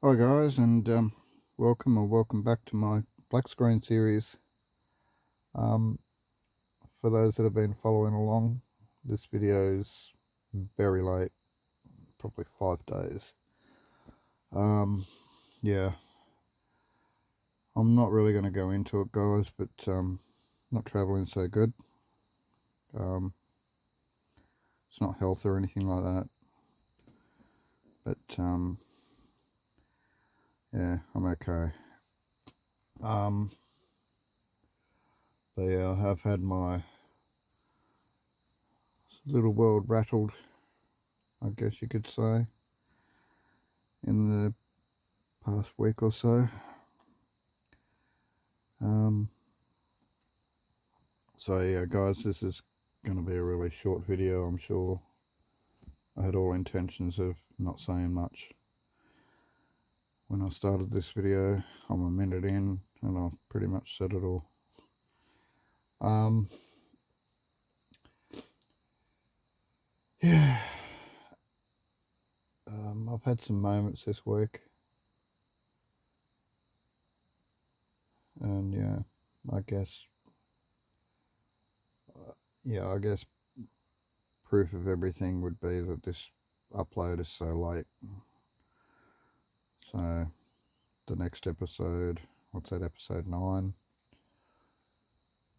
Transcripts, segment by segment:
Hi guys, and welcome back to my black screen series. Um, for those that have been following along, this video is very late, probably 5 days. Yeah, I'm not really going to go into it, guys, but not traveling so good. It's not health or anything like that, but yeah, I'm okay. But yeah, I have had my little world rattled, I guess you could say, in the past week or so. So yeah guys, this is going to be a really short video, I'm sure. I had all intentions of not saying much when I started this video. I'm a minute in and I've pretty much said it all. Yeah, I've had some moments this week, and yeah, I guess proof of everything would be that this upload is so late. So the next episode, what's that, episode 9,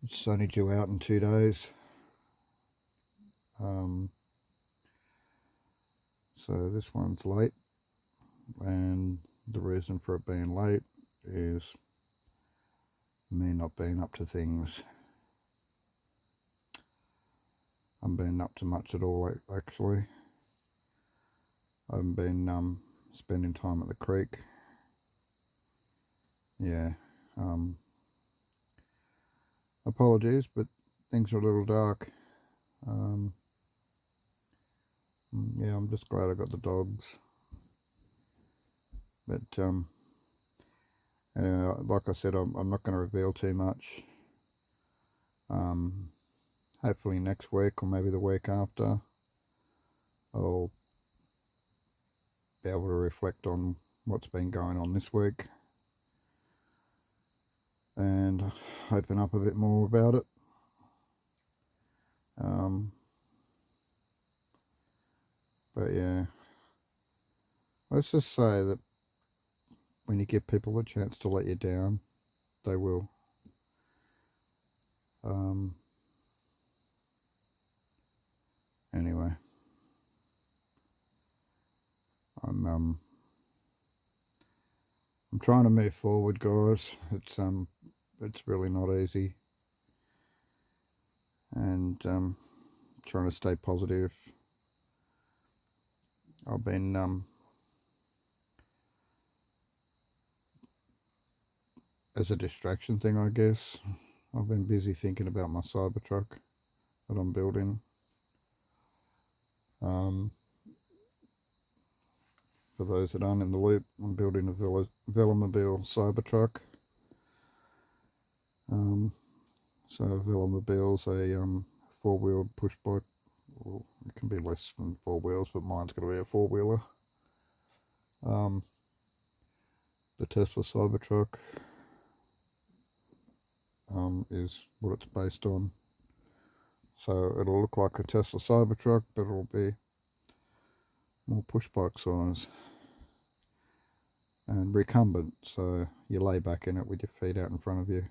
it's only due out in 2 days. So this one's late, and the reason for it being late is me not being up to things. I haven't been up to much at all, actually. I haven't been spending time at the creek. Yeah, apologies, but things are a little dark. Yeah, I'm just glad I got the dogs. But anyway, like I said, I'm not going to reveal too much. Hopefully next week or maybe the week after, I'll be able to reflect on what's been going on this week and open up a bit more about it. But yeah, let's just say that when you give people a chance to let you down, they will. Anyway, I'm trying to move forward, guys. It's really not easy, and trying to stay positive. I've been as a distraction thing, I guess, I've been busy thinking about my Cybertruck that I'm building. For those that aren't in the loop, I'm building a Velomobile Cybertruck. So Velomobile's a four-wheeled push bike. Well, it can be less than 4 wheels, but mine's going to be a 4-wheeler. The Tesla Cybertruck is what it's based on. So it'll look like a Tesla Cybertruck, but it'll be more push bike size and recumbent, so you lay back in it with your feet out in front of you.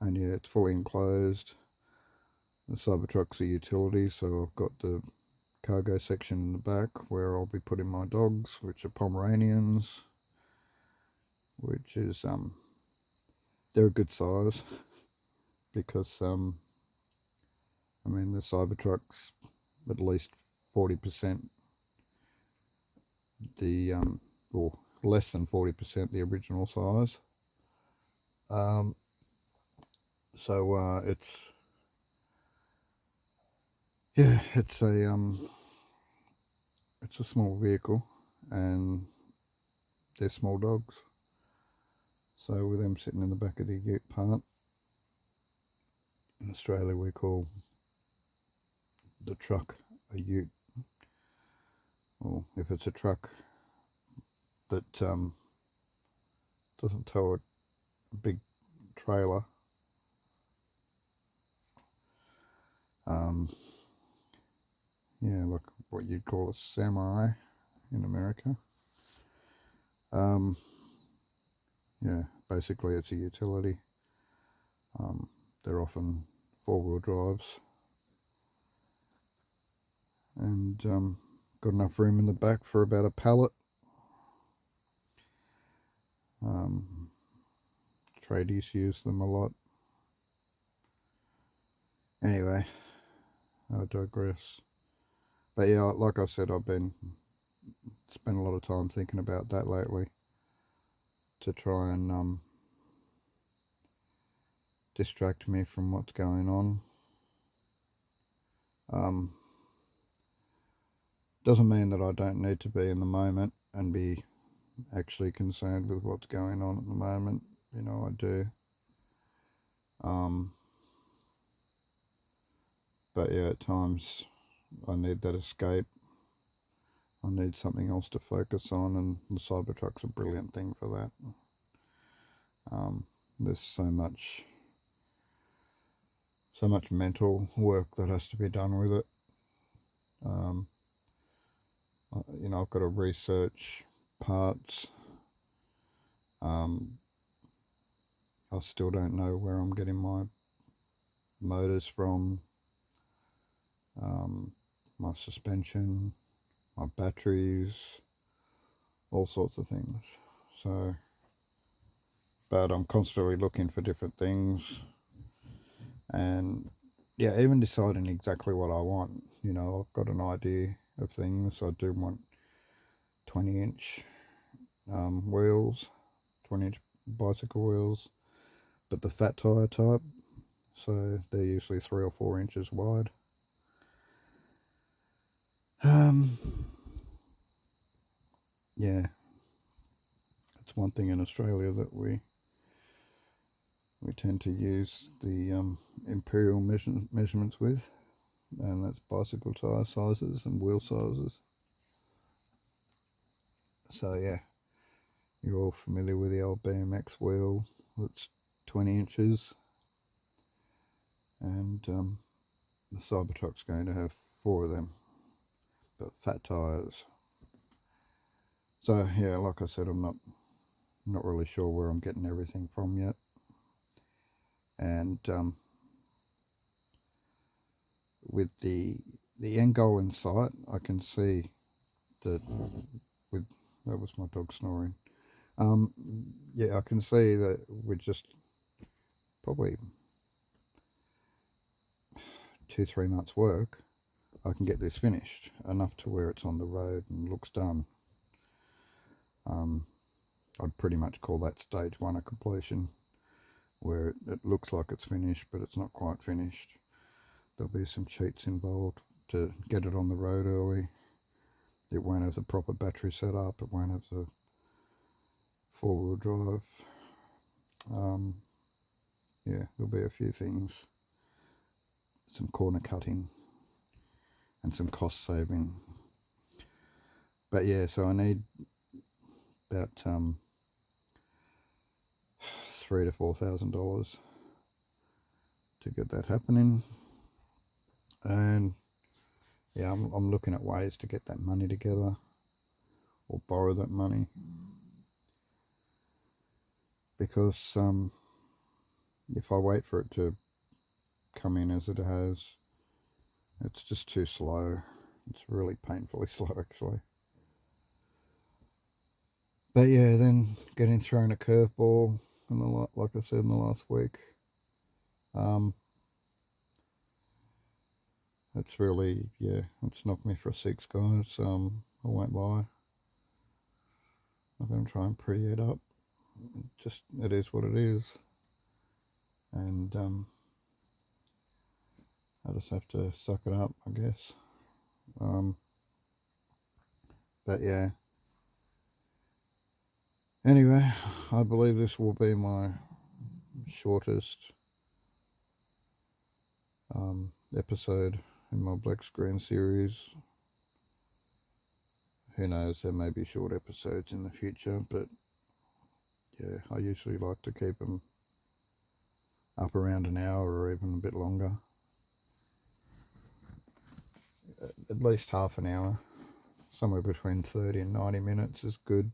And yeah, it's fully enclosed. The Cybertruck's a utility, so I've got the cargo section in the back where I'll be putting my dogs, which are Pomeranians, which is they're a good size because I mean the Cybertruck's at least 40% the or less than 40% the original size. So it's a small vehicle, and they're small dogs. So with them sitting in the back of the ute part, in Australia, we call the truck a ute. or if it's a truck that doesn't tow a big trailer, yeah, like what you'd call a semi in America. Yeah, basically it's a utility. They're often four-wheel drives, and got enough room in the back for about a pallet. Tradies use them a lot. Anyway, I digress. But yeah, like I said, I've been spent a lot of time thinking about that lately to try and distract me from what's going on. Doesn't mean that I don't need to be in the moment and be actually concerned with what's going on at the moment. You know, I do. But yeah, at times I need that escape. I need something else to focus on, and the Cybertruck's a brilliant thing for that. There's so much mental work that has to be done with it. You know, I've got to research parts. I still don't know where I'm getting my motors from, my suspension, my batteries, all sorts of things. So, but I'm constantly looking for different things, and yeah, even deciding exactly what I want. You know, I've got an idea of things. I do want 20-inch wheels, 20-inch bicycle wheels, but the fat tire type. So they're usually 3 or 4 inches wide. Yeah, it's one thing in Australia that we tend to use the imperial measurements with, and that's bicycle tire sizes and wheel sizes. So yeah, you're all familiar with the old BMX wheel that's 20 inches, and the Cybertruck's going to have 4 of them, but fat tires. So yeah, like I said, I'm not really sure where I'm getting everything from yet, and with the end goal in sight, I can see that with that was my dog snoring. Yeah, I can see that with just probably 2-3 months work, I can get this finished enough to where it's on the road and looks done. I'd pretty much call that stage 1 a completion, where it looks like it's finished, but it's not quite finished. There'll be some cheats involved to get it on the road early. It won't have the proper battery set up. It won't have the 4-wheel drive. Yeah, there'll be a few things. Some corner cutting and some cost saving. But yeah, so I need about $3,000 to $4,000 to get that happening, and yeah, I'm looking at ways to get that money together or borrow that money, because if I wait for it to come in as it has, it's just too slow. It's really painfully slow, actually. But yeah, then getting thrown a curveball, like I said in the last week, it's really, yeah, it's knocked me for 6, guys. I won't lie. I'm going to try and pretty it up. Just, it is what it is. And I just have to suck it up, I guess. But yeah. Anyway, I believe this will be my shortest episode in my Black Screen series. who knows, there may be short episodes in the future, but yeah, I usually like to keep them up around an hour or even a bit longer. At least half an hour. Somewhere between 30 and 90 minutes is good.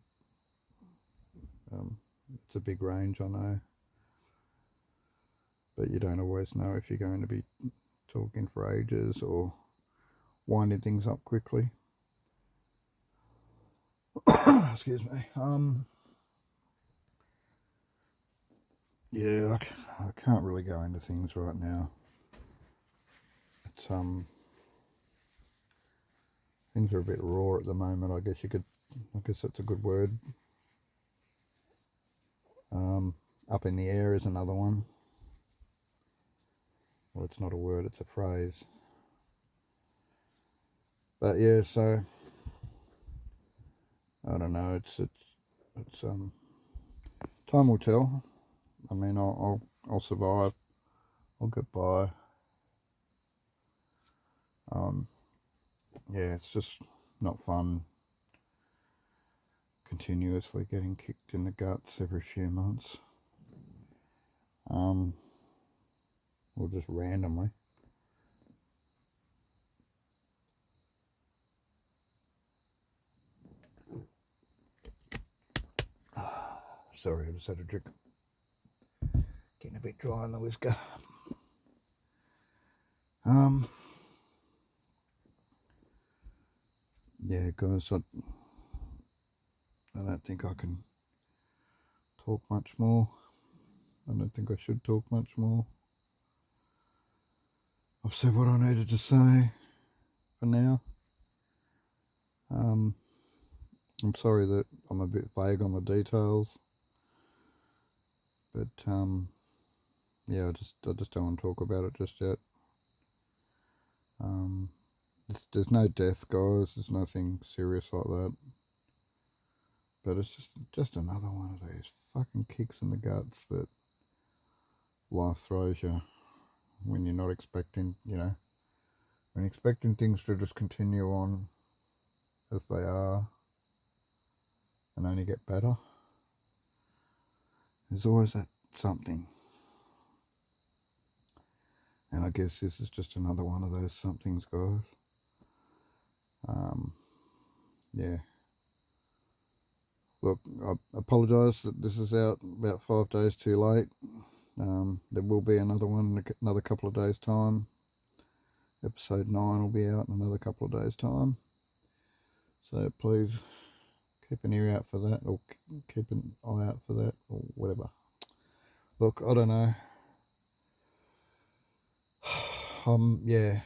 It's a big range, I know. But you don't always know if you're going to be talking for ages or winding things up quickly. Excuse me. Yeah, I can't really go into things right now. It's things are a bit raw at the moment. I guess that's a good word. Up in the air is another one. Well, it's not a word, it's a phrase. But yeah, so I don't know. It's time will tell. I mean, I'll survive. I'll get by. Yeah, it's just not fun continuously getting kicked in the guts every few months. Or just randomly. Sorry, I just had a drink. Getting a bit dry on the whisker. Yeah, guys, I don't think I can talk much more. I don't think I should talk much more. I've said what I needed to say for now. I'm sorry that I'm a bit vague on the details, but yeah, I just don't want to talk about it just yet. There's no death, guys. There's nothing serious like that. But it's just another one of these fucking kicks in the guts that life throws you when you're not expecting, when you're expecting things to just continue on as they are and only get better. There's always that something. And I guess this is just another one of those somethings, guys. Yeah. Look, I apologise that this is out about 5 days too late. There will be another one in another couple of days' time. Episode 9 will be out in another couple of days' time. So please keep an ear out for that, or keep an eye out for that, or whatever. Look, I don't know. Yeah,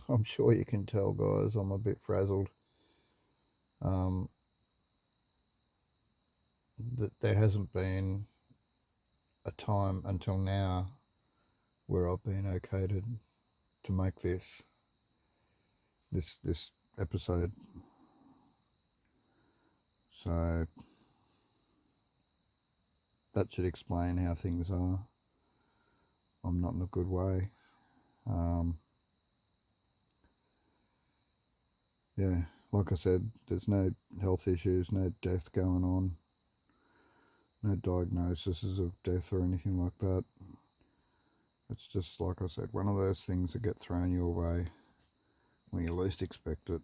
I'm sure you can tell, guys, I'm a bit frazzled. That there hasn't been a time until now where I've been okayed to make this episode. So that should explain how things are. I'm not in a good way. Yeah, like I said, there's no health issues, no death going on, no diagnoses of death or anything like that. It's just, like I said, one of those things that get thrown your way when you least expect it.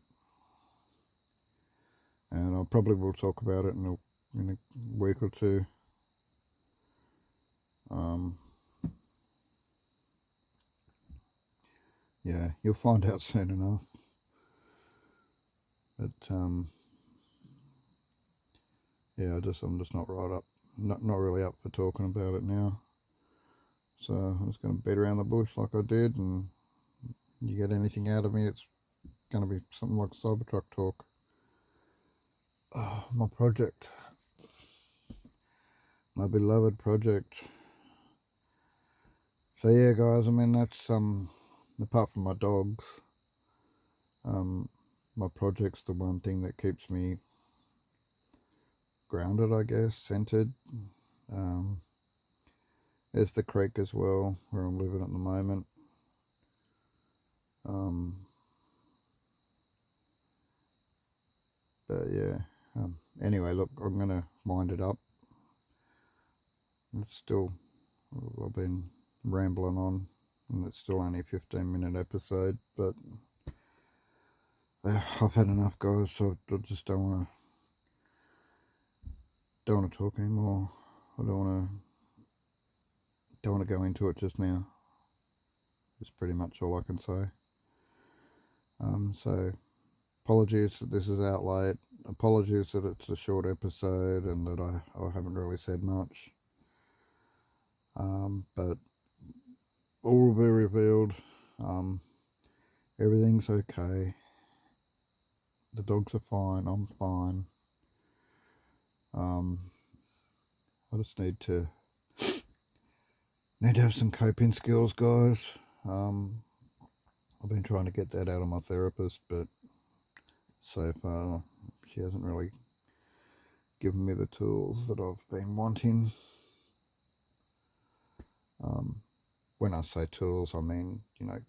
And I probably will talk about it in a week or two. Yeah, you'll find out soon enough. But yeah, I'm just not really up for talking about it now. So I'm just going to beat around the bush like I did, and you get anything out of me, it's going to be something like Cybertruck talk. Oh, my project, my beloved project. So yeah, guys, I mean, that's apart from my dogs, my project's the one thing that keeps me grounded, I guess, centered. There's the creek as well, where I'm living at the moment. yeah. Anyway, look, I'm gonna wind it up. It's still, I've been rambling on, and it's still only a 15-minute episode, but I've had enough, guys. So I just don't want to talk anymore. I don't want to go into it just now. It's pretty much all I can say. So apologies that this is out late. Apologies that it's a short episode and that I haven't really said much. But all will be revealed. Everything's okay. The dogs are fine. I'm fine. I just need to have some coping skills, guys. I've been trying to get that out of my therapist, but so far she hasn't really given me the tools that I've been wanting. When I say tools, I mean,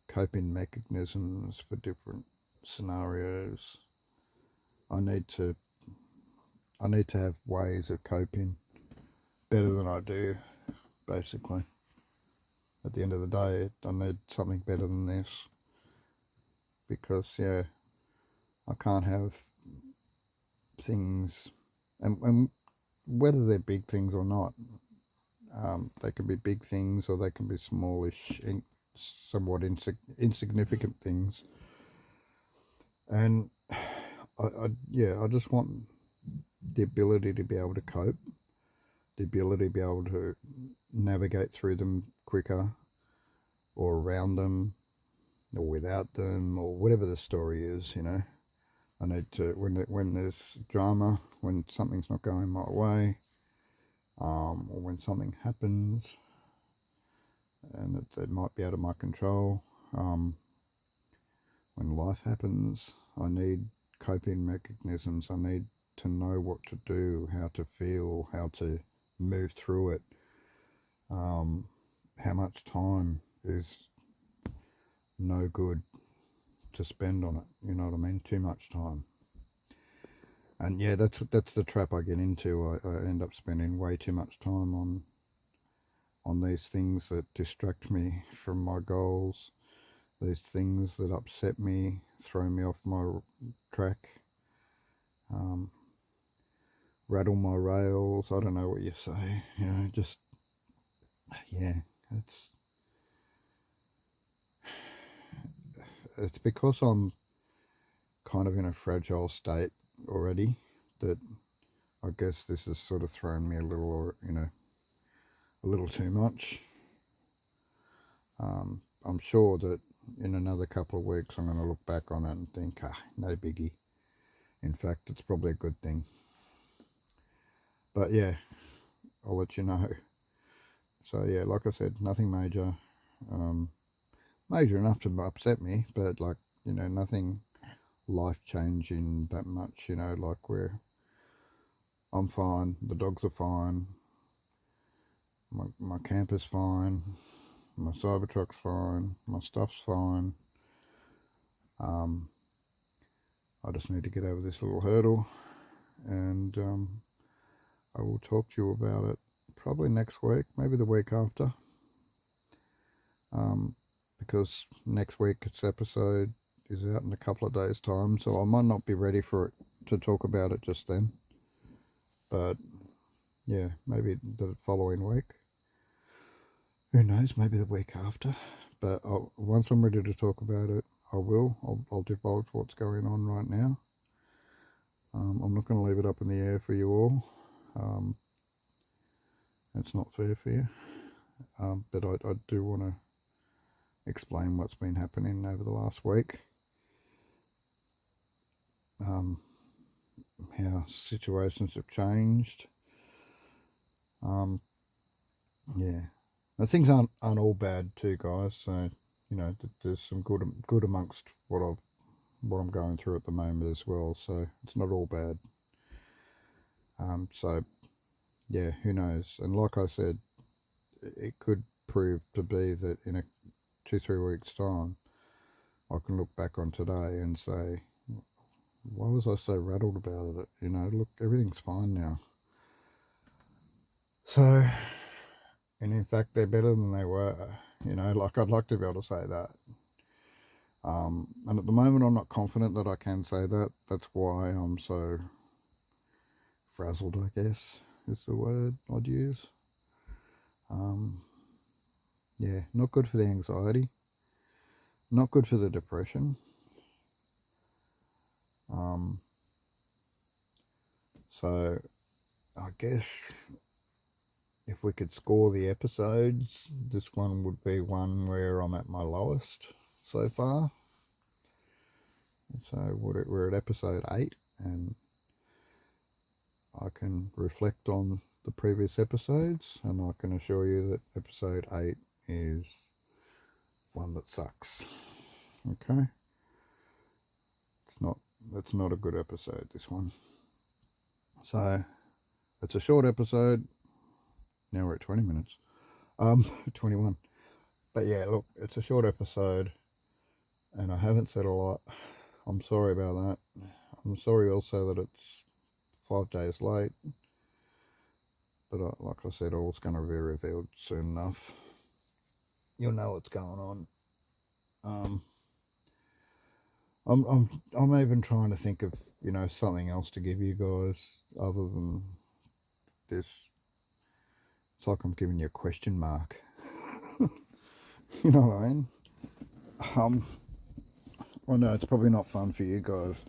coping mechanisms for different scenarios. I need to have ways of coping better than I do, basically. At the end of the day, I need something better than this, because I can't have things, and whether they're big things or not, they can be big things or they can be smallish, somewhat insignificant things. And I just want the ability to be able to cope, the ability to be able to navigate through them quicker, or around them, or without them, or whatever the story is. I need to, when there's drama, when something's not going my way, or when something happens and that might be out of my control, when life happens, I need coping mechanisms. I need to know what to do, how to feel, how to move through it. How much time is no good to spend on it? You know what I mean? Too much time. And yeah, that's the trap I get into. I end up spending way too much time on these things that distract me from my goals, these things that upset me, throw me off my track, rattle my rails. I don't know what you say. Just it's because I'm kind of in a fragile state already that I guess this has sort of thrown me a little too much. I'm sure that in another couple of weeks I'm going to look back on it and think, no biggie. In fact, it's probably a good thing. But yeah, I'll let you know. So yeah, like I said, nothing major. Major enough to upset me, but nothing life-changing that much, like where I'm fine, the dogs are fine, my camper's fine, my Cybertruck's fine, my stuff's fine. I just need to get over this little hurdle, and I will talk to you about it probably next week, maybe the week after, because next week's episode is out in a couple of days' time, so I might not be ready for it to talk about it just then. But yeah, maybe the following week. Who knows? Maybe the week after. But once I'm ready to talk about it, I will. I'll divulge what's going on right now. I'm not going to leave it up in the air for you all. It's not fair for you. But I do want to explain what's been happening over the last week. How situations have changed. Yeah. Now, things aren't all bad too, guys. So there's some good amongst what I'm going through at the moment as well. So it's not all bad. So yeah, who knows? And like I said, it could prove to be that in a 2-3 weeks time, I can look back on today and say, why was I so rattled about it? You know, look, everything's fine now. So, and in fact, they're better than they were. You know, like I'd like to be able to say that. And at the moment, I'm not confident that I can say that. That's why I'm so frazzled, I guess, is the word I'd use. Yeah, not good for the anxiety, not good for the depression. So I guess if we could score the episodes, this one would be one where I'm at my lowest so far. So we're at episode 8, and I can reflect on the previous episodes, and I can assure you that episode 8 is one that sucks. Okay, it's not a good episode, this one. So it's a short episode. Now we're at 20 minutes. 21. But yeah, look, it's a short episode, and I haven't said a lot. I'm sorry about that. I'm sorry also that it's 5 days late. But like I said, all's going to be revealed soon enough. You'll know what's going on. I'm even trying to think of, you know, something else to give you guys other than this. It's like I'm giving you a question mark. You know what I mean? I know it's probably not fun for you guys,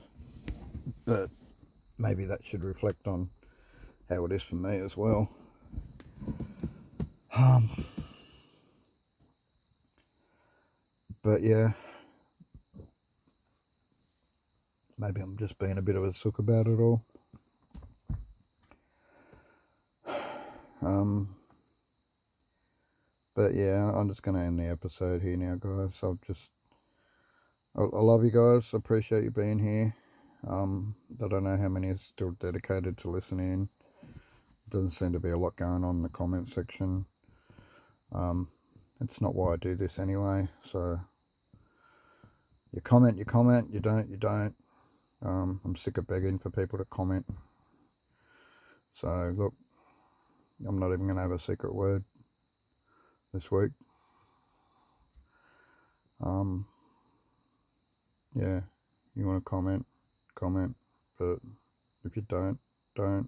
but maybe that should reflect on how it is for me as well. But yeah, maybe I'm just being a bit of a sook about it all. But yeah, I'm just going to end the episode here now, guys. I love you guys. I appreciate you being here. I don't know how many are still dedicated to listening. Doesn't seem to be a lot going on in the comment section. It's not why I do this anyway. So you comment, you don't, you don't. I'm sick of begging for people to comment. So look, I'm not even going to have a secret word this week. Yeah, you want to comment, but if you don't. If you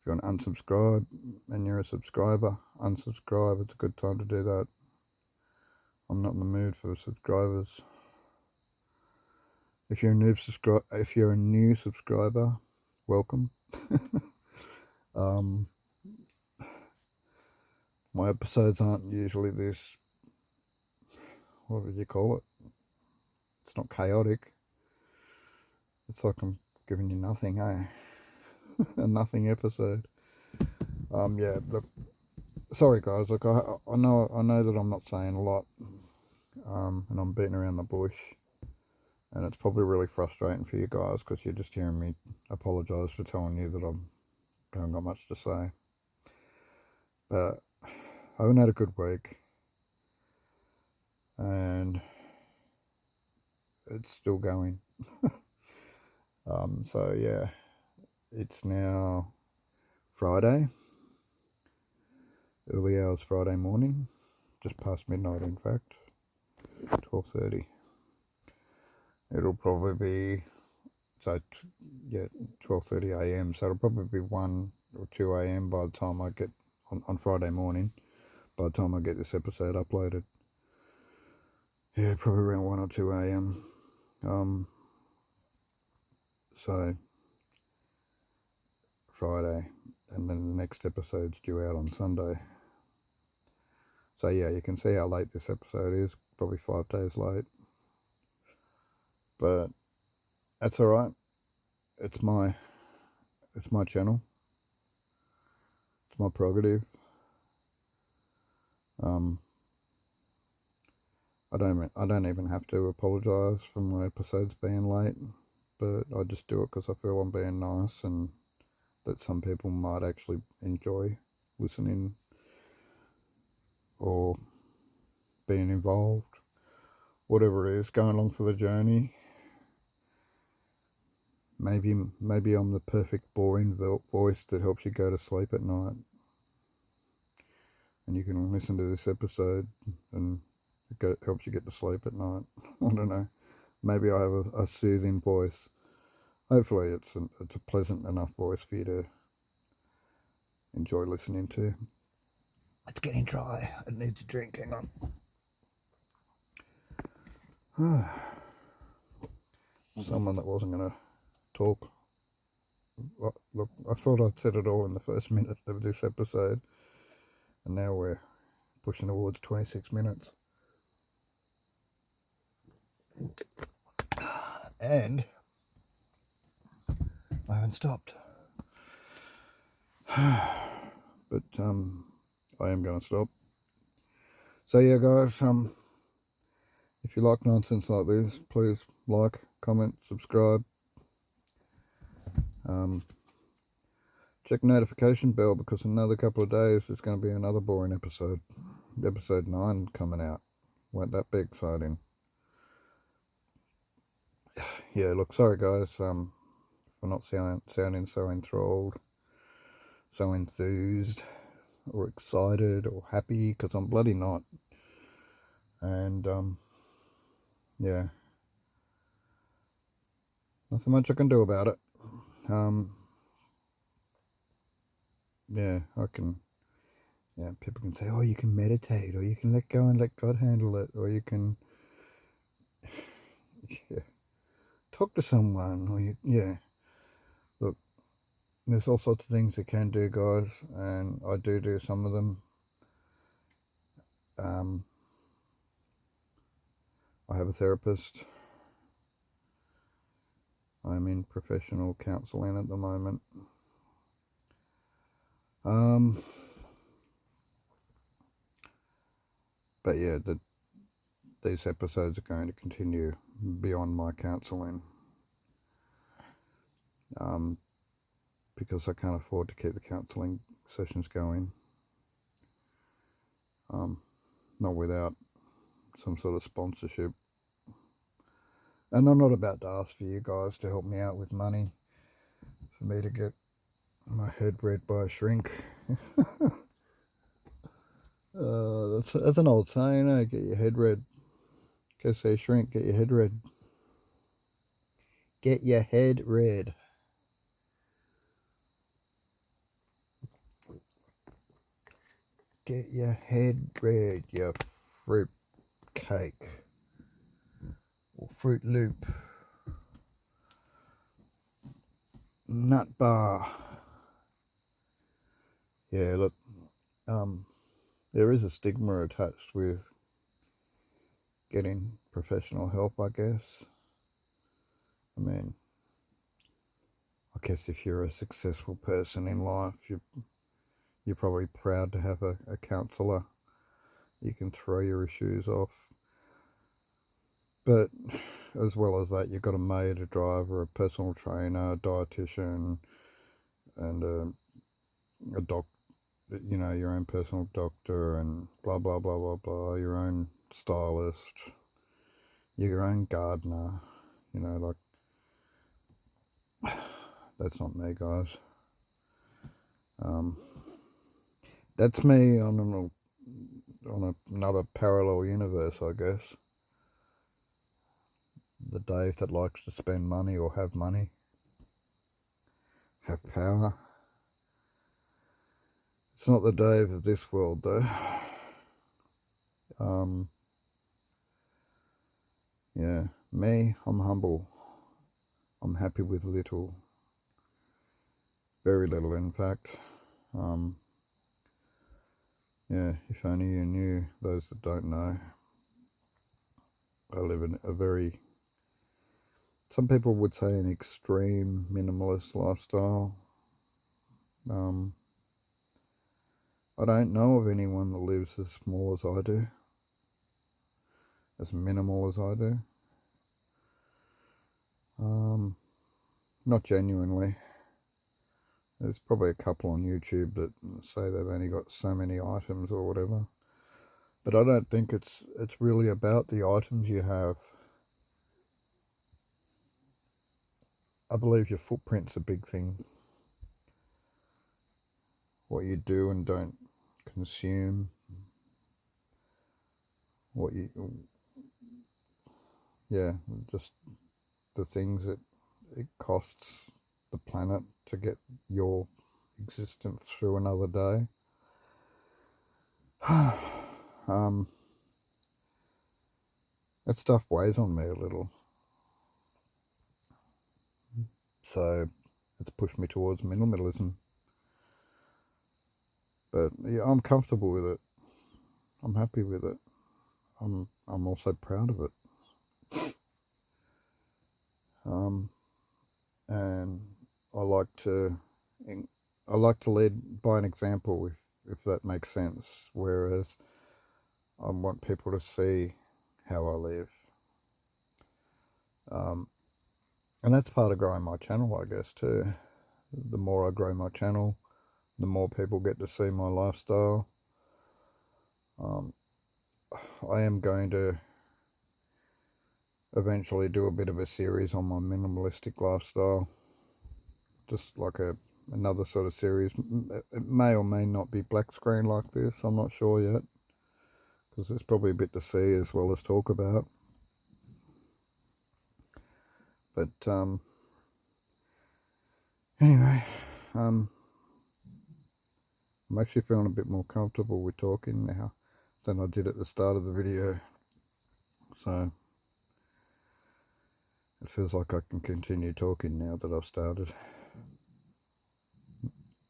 want to unsubscribe and you're a subscriber, unsubscribe. It's a good time to do that. I'm not in the mood for subscribers. If you're a new subscriber, welcome. My episodes aren't usually this. What would you call it? It's not chaotic. It's like I'm giving you nothing, eh? A nothing episode. Yeah. Look, sorry guys. Look, I know that I'm not saying a lot. And I'm beating around the bush. And it's probably really frustrating for you guys because you're just hearing me apologise for telling you that I haven't got much to say. But I haven't had a good week. And it's still going. So yeah, it's now Friday. Early hours Friday morning. Just past midnight, in fact. 12:30. It'll probably be, so yeah, 12:30 a.m. So it'll probably be 1 or 2 a.m. by the time I get on Friday morning. By the time I get this episode uploaded. Yeah, probably around 1 or 2 a.m. So Friday, and then the next episode's due out on Sunday. So yeah, you can see how late this episode is. Probably 5 days late. But that's all right. It's my channel. It's my prerogative. I don't even have to apologise for my episodes being late, but I just do it because I feel I'm being nice and that some people might actually enjoy listening or being involved, whatever it is, going along for the journey. Maybe I'm the perfect boring voice that helps you go to sleep at night, and you can listen to this episode, and it helps you get to sleep at night. I don't know. Maybe I have a soothing voice. Hopefully, it's a pleasant enough voice for you to enjoy listening to. It's getting dry. It needs a drink. Hang on. Someone that wasn't going to talk. Look, I thought I'd said it all in the first minute of this episode, and now we're pushing towards 26 minutes. And I haven't stopped. But I am going to stop. So yeah, guys, if you like nonsense like this, please like, comment, subscribe. Check notification bell, because in another couple of days there's going to be another boring episode. Episode 9 coming out. Won't that be exciting? Yeah, look, sorry guys, for not sounding so enthralled, so enthused, or excited, or happy, because I'm bloody not. And, yeah. Nothing much I can do about it. Yeah, people can say, oh, you can meditate, or you can let go and let God handle it, or you can talk to someone, or look, there's all sorts of things you can do, guys, and I do some of them. I have a therapist. I'm in professional counselling at the moment. But yeah, these episodes are going to continue beyond my counselling, because I can't afford to keep the counselling sessions going, not without some sort of sponsorship. And I'm not about to ask for you guys to help me out with money for me to get my head read by a shrink. That's an old saying, eh? Get your head read. Go say shrink, get your head read. Get your head read. Get your head read, you fruit cake. Or Fruit Loop. Nut bar. Yeah, look, there is a stigma attached with getting professional help, I guess. I mean, I guess if you're a successful person in life, you're probably proud to have a counsellor you can throw your issues off. But as well as that, you've got a maid, a driver, a personal trainer, a dietitian, and a doctor, your own personal doctor, and blah, blah, blah, blah, blah, your own stylist, your own gardener, that's not me, guys. That's me on another parallel universe, I guess. The Dave that likes to spend money or have money, have power. It's not the Dave of this world, though. Yeah, me, I'm humble. I'm happy with little. Very little, in fact. Yeah, if only you knew, those that don't know. I live in a very, some people would say, an extreme minimalist lifestyle. I don't know of anyone that lives as small as I do, as minimal as I do. Not genuinely. There's probably a couple on YouTube that say they've only got so many items or whatever. But I don't think it's really about the items you have. I believe your footprint's a big thing. What you do and don't consume, what you, yeah, just the things that it costs the planet to get your existence through another day. That stuff weighs on me a little, so it's pushed me towards minimalism. But yeah, I'm comfortable with it. I'm happy with it. I'm also proud of it. And I like to lead by an example, if that makes sense. Whereas I want people to see how I live. And that's part of growing my channel, I guess, too. The more I grow my channel, the more people get to see my lifestyle. I am going to eventually do a bit of a series on my minimalistic lifestyle. Just like another sort of series. It may or may not be black screen like this, I'm not sure yet. Because there's probably a bit to see as well as talk about. But anyway, I'm actually feeling a bit more comfortable with talking now than I did at the start of the video. So it feels like I can continue talking now that I've started.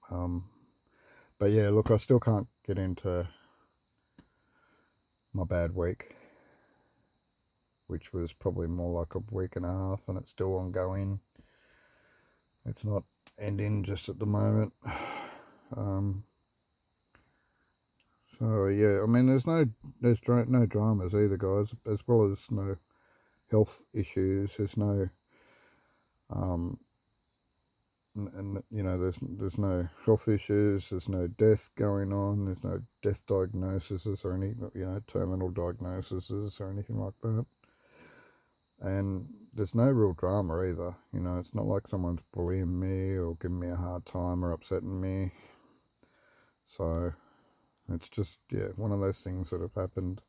But yeah, look, I still can't get into my bad week, which was probably more like a week and a half, and it's still ongoing. It's not ending just at the moment. So yeah, I mean, there's no dramas either, guys, as well as no health issues. There's no and you know, there's no health issues. There's no death going on. There's no death diagnoses or any, you know, terminal diagnoses or anything like that. And there's no real drama either. You know, it's not like someone's bullying me or giving me a hard time or upsetting me. So it's just, yeah, one of those things that have happened,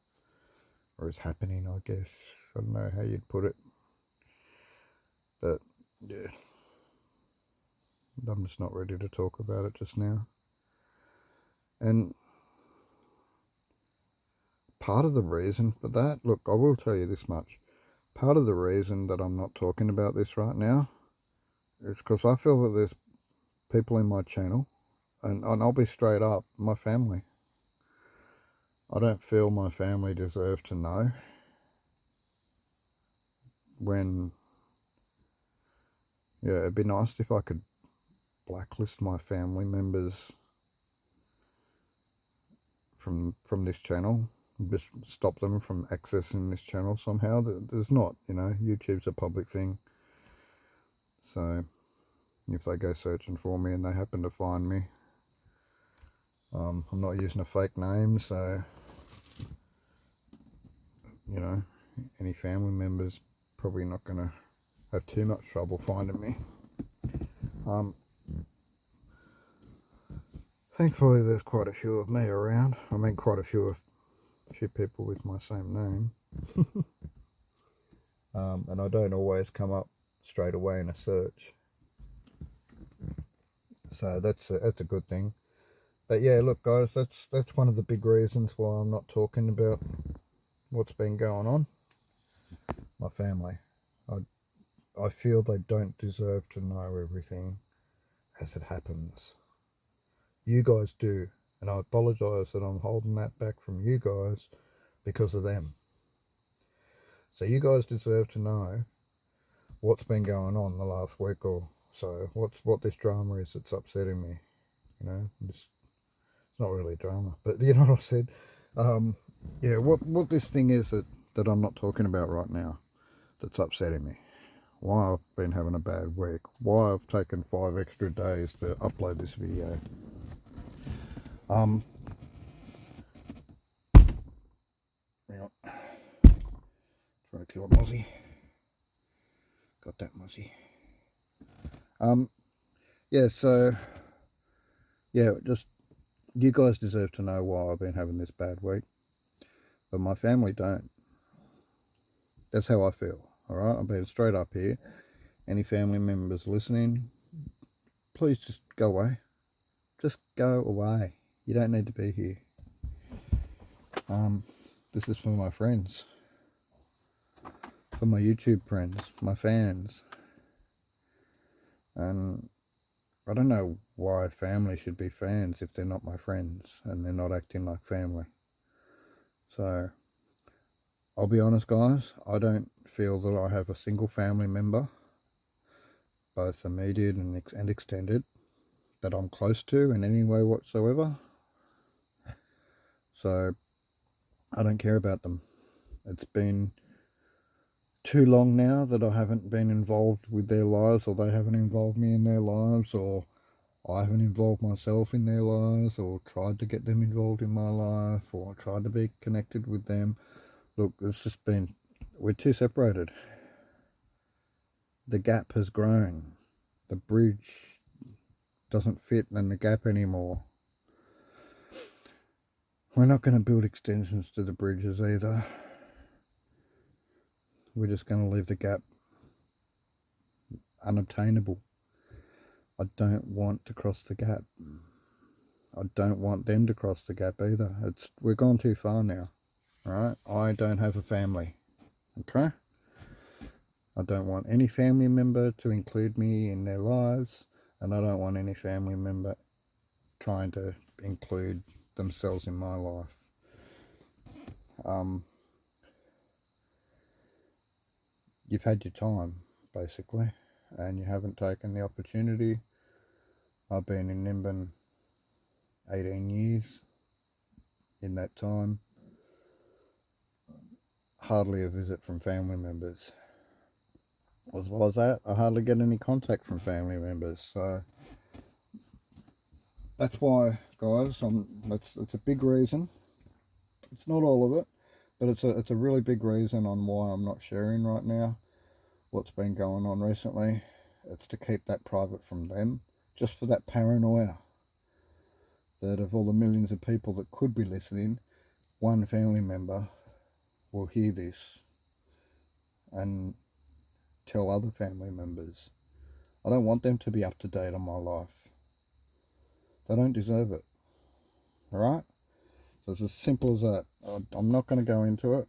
or is happening, I guess. I don't know how you'd put it. But yeah, I'm just not ready to talk about it just now. And part of the reason for that, look, I will tell you this much. Part of the reason that I'm not talking about this right now is because I feel that there's people in my channel, and I'll be straight up, my family. I don't feel my family deserve to know when, yeah, it'd be nice if I could blacklist my family members from this channel, just stop them from accessing this channel somehow. There's not, you know, YouTube's a public thing, so if they go searching for me and they happen to find me, I'm not using a fake name, so, you know, any family members probably not going to have too much trouble finding me. Thankfully there's quite a few of me around. I mean, quite a few people with my same name. And I don't always come up straight away in a search, so that's a good thing. But yeah, look, guys, that's one of the big reasons why I'm not talking about what's been going on. My family, I feel they don't deserve to know everything as it happens. You guys do, and I apologise that I'm holding that back from you guys because of them. So you guys deserve to know what's been going on the last week or so. What this drama is that's upsetting me. You know, it's not really drama, but you know what I said. Yeah, what this thing is that I'm not talking about right now, that's upsetting me. Why I've been having a bad week. Why I've taken 5 extra days to upload this video. Hang on. Try to kill a mozzie. Got that mozzie. Yeah, so, yeah, just, you guys deserve to know why I've been having this bad week, but my family don't. That's how I feel, alright? I'm being straight up here. Any family members listening, please just go away. Just go away. You don't need to be here. This is for my friends, for my YouTube friends, my fans. And I don't know why family should be fans if they're not my friends and they're not acting like family. So, I'll be honest, guys, I don't feel that I have a single family member, both immediate and extended, that I'm close to in any way whatsoever. So, I don't care about them. It's been too long now that I haven't been involved with their lives, or they haven't involved me in their lives, or I haven't involved myself in their lives, or tried to get them involved in my life, or tried to be connected with them. Look, it's just been, we're too separated. The gap has grown. The bridge doesn't fit in the gap anymore. We're not going to build extensions to the bridges either. We're just going to leave the gap unobtainable. I don't want to cross the gap. I don't want them to cross the gap either. We're gone too far now, right? I don't have a family, okay? I don't want any family member to include me in their lives, and I don't want any family member trying to include themselves in my life. You've had your time, basically, and you haven't taken the opportunity. I've been in Nimbin 18 years. In that time, hardly a visit from family members. As well as that, I hardly get any contact from family members. So that's why, guys, it's a big reason. It's not all of it, but it's a really big reason on why I'm not sharing right now what's been going on recently. It's to keep that private from them, just for that paranoia that of all the millions of people that could be listening, one family member will hear this and tell other family members. I don't want them to be up to date on my life. They don't deserve it. Alright? So it's as simple as that. I'm not going to go into it.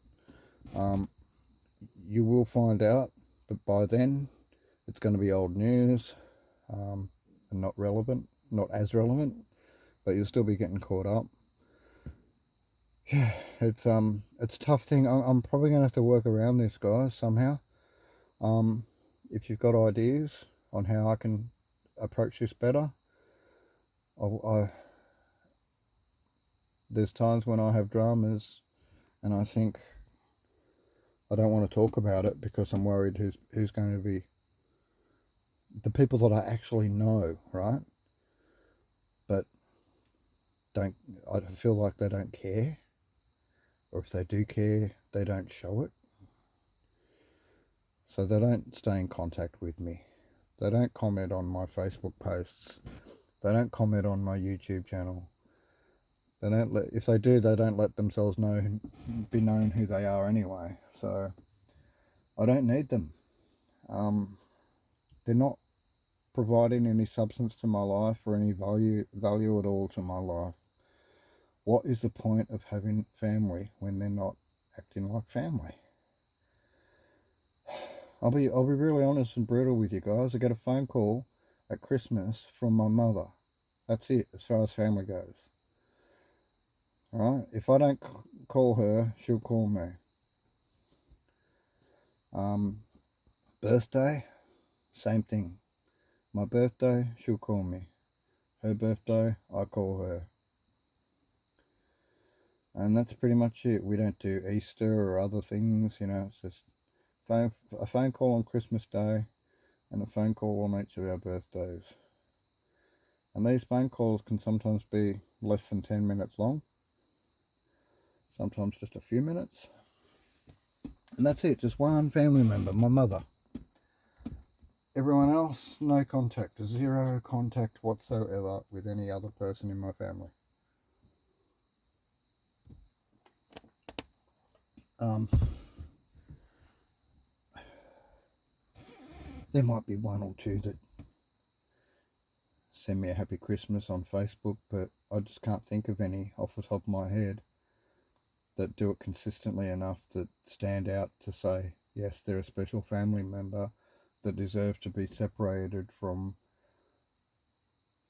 You will find out, but by then it's going to be old news, and not relevant, not as relevant, but you'll still be getting caught up. Yeah, it's a tough thing. I'm probably going to have to work around this, guys, somehow. If you've got ideas on how I can approach this better, there's times when I have dramas and I think I don't want to talk about it because I'm worried who's going to be the people that I actually know, right? But I feel like they don't care, or if they do care, they don't show it. So they don't stay in contact with me. They don't comment on my Facebook posts. They don't comment on my YouTube channel. If they do, they don't let themselves be known who they are anyway. So I don't need them. They're not providing any substance to my life or any value at all to my life. What is the point of having family when they're not acting like family? I'll be really honest and brutal with you guys. I get a phone call at Christmas from my mother. That's it as far as family goes. Right? If I don't call her, she'll call me. Birthday, same thing. My birthday, she'll call me. Her birthday, I call her. And that's pretty much it. We don't do Easter or other things, it's just a phone call on Christmas Day and a phone call on each of our birthdays. And these phone calls can sometimes be less than 10 minutes long, sometimes just a few minutes. And that's it, just one family member, my mother. everyone else, no contact, zero contact whatsoever with any other person in my family. There might be one or two that send me a happy Christmas on Facebook, but I just can't think of any off the top of my head that do it consistently enough that stand out to say, yes, they're a special family member that deserve to be separated from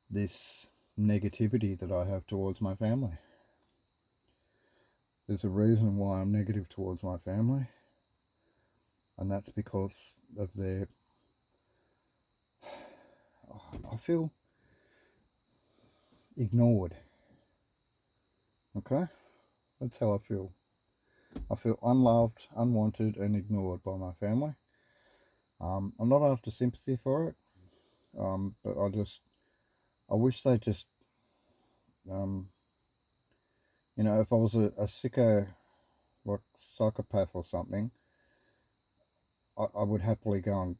this negativity that I have towards my family. There's a reason why I'm negative towards my family, and that's because of their... I feel ignored. Okay? That's how I feel. I feel unloved, unwanted, and ignored by my family. I'm not after sympathy for it, but I wish they just, if I was a sicko, like psychopath or something, I would happily go and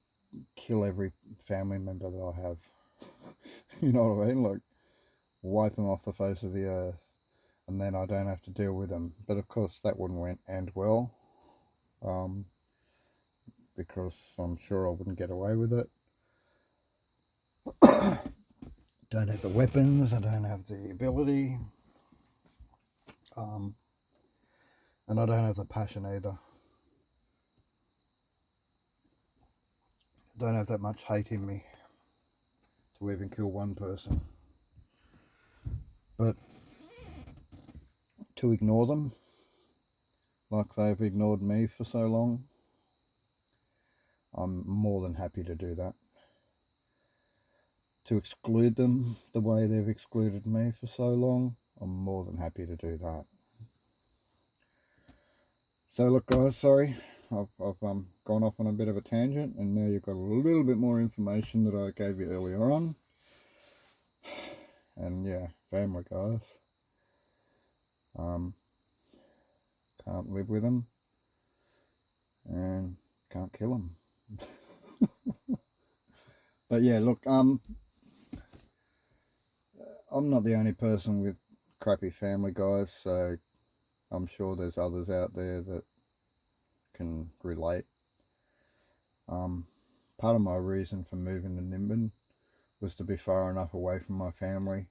kill every family member that I have. You know what I mean? Like, wipe them off the face of the earth, and then I don't have to deal with them. But of course, that wouldn't end well, because I'm sure I wouldn't get away with it. Don't have the weapons, I don't have the ability, and I don't have the passion either. I don't have that much hate in me to even kill one person. But to ignore them, like they've ignored me for so long, I'm more than happy to do that. To exclude them the way they've excluded me for so long, I'm more than happy to do that. So look, guys, sorry, I've gone off on a bit of a tangent, and now you've got a little bit more information that I gave you earlier on. And yeah, family, guys. Can't live with them, and can't kill them. But yeah, look, I'm not the only person with crappy family, guys, so I'm sure there's others out there that can relate. Part of my reason for moving to Nimbin was to be far enough away from my family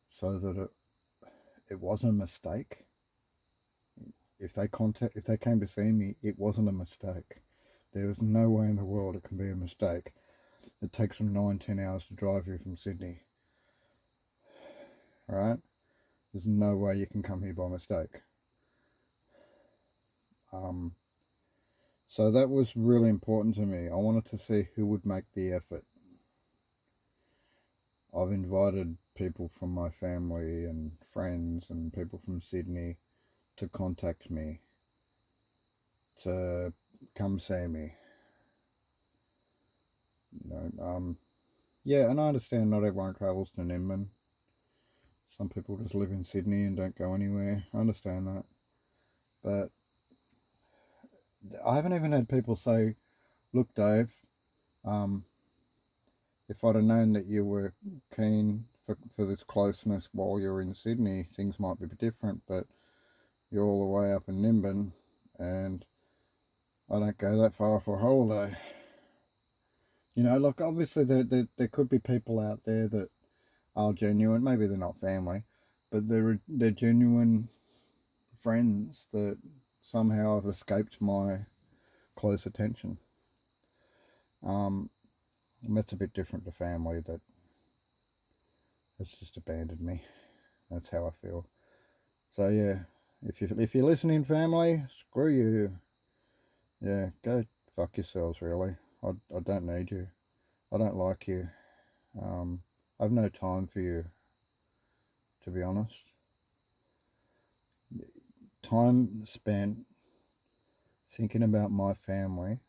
so that it wasn't a mistake. If they came to see me, it wasn't a mistake. There was no way in the world it can be a mistake. It takes them 9-10 hours to drive here from Sydney. Alright? There's no way you can come here by mistake. So that was really important to me. I wanted to see who would make the effort. I've invited people from my family and friends and people from Sydney to contact me, to come see me. Yeah, and I understand not everyone travels to Nimbin. Some people just live in Sydney and don't go anywhere. I understand that. But I haven't even had people say, look, Dave, if I'd have known that you were keen for this closeness while you're in Sydney, things might be different, but you're all the way up in Nimbin, and I don't go that far for a holiday. Look, obviously there could be people out there that are genuine. Maybe they're not family, but they're genuine friends that somehow have escaped my close attention. And that's a bit different to family that has just abandoned me. That's how I feel. So yeah, if you're listening, family, screw you. Yeah, go fuck yourselves, really. I don't need you. I don't like you. I have no time for you, to be honest. Time spent thinking about my family,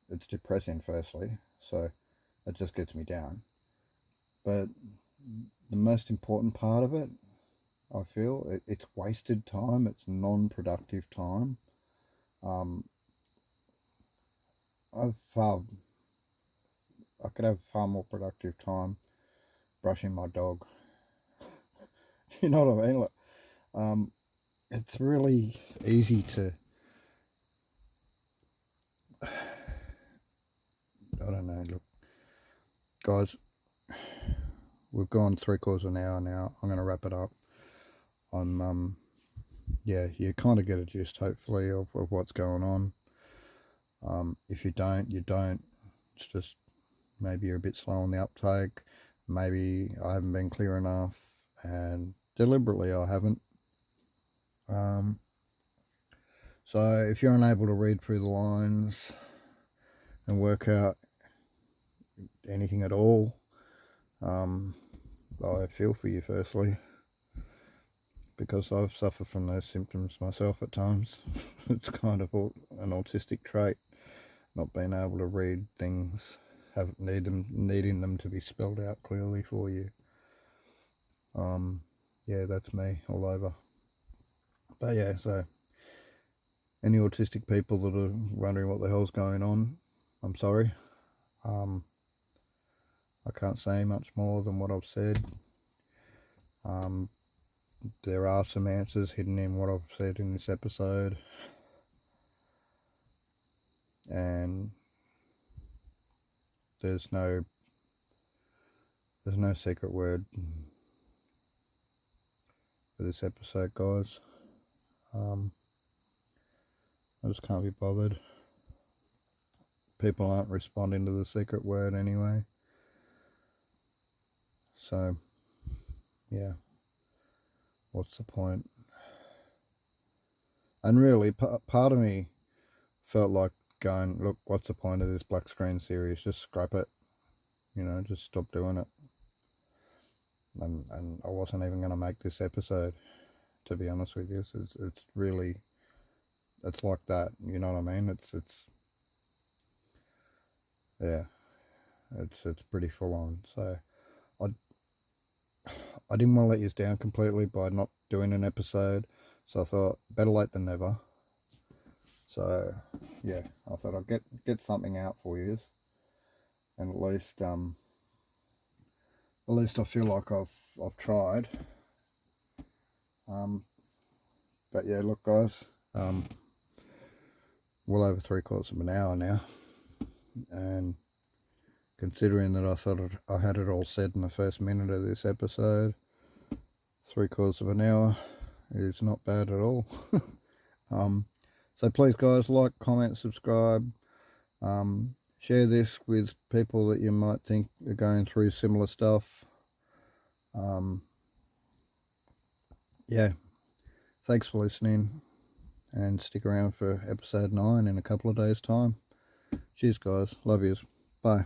it's depressing, firstly, so it just gets me down. But the most important part of it, I feel, it's wasted time, it's non-productive time. I've I could have far more productive time brushing my dog. You know what I mean? Like, it's really easy to, I don't know, look, guys, we've gone 3/4 of an hour now. I'm going to wrap it up. Yeah, you kind of get a gist, hopefully, of what's going on. If you don't, you don't. It's just maybe you're a bit slow on the uptake. Maybe I haven't been clear enough, and deliberately I haven't. So if you're unable to read through the lines and work out anything at all, I feel for you firstly, because I've suffered from those symptoms myself at times. It's kind of an autistic trait, not being able to read things, needing them to be spelled out clearly for you. Yeah, that's me all over. But yeah, so any autistic people that are wondering what the hell's going on, I'm sorry. I can't say much more than what I've said. There are some answers hidden in what I've said in this episode, and there's no secret word for this episode, guys. I just can't be bothered. People aren't responding to the secret word anyway. So, yeah. What's the point? And really, part of me felt like going, look, what's the point of this black screen series? Just scrap it. Just stop doing it. And I wasn't even going to make this episode, to be honest with you. It's really, it's like that. You know what I mean? It's yeah, it's pretty full on. So I didn't want to let you down completely by not doing an episode. So I thought, better late than never. So yeah, I thought I'd get something out for you, and at least I feel like I've tried. But yeah, look, guys, well over 3/4 of an hour now, and considering that I thought I had it all said in the first minute of this episode, 3/4 of an hour is not bad at all. So please, guys, like, comment, subscribe, share this with people that you might think are going through similar stuff. Yeah, thanks for listening, and stick around for episode 9 in a couple of days' time. Cheers, guys. Love yous. Bye.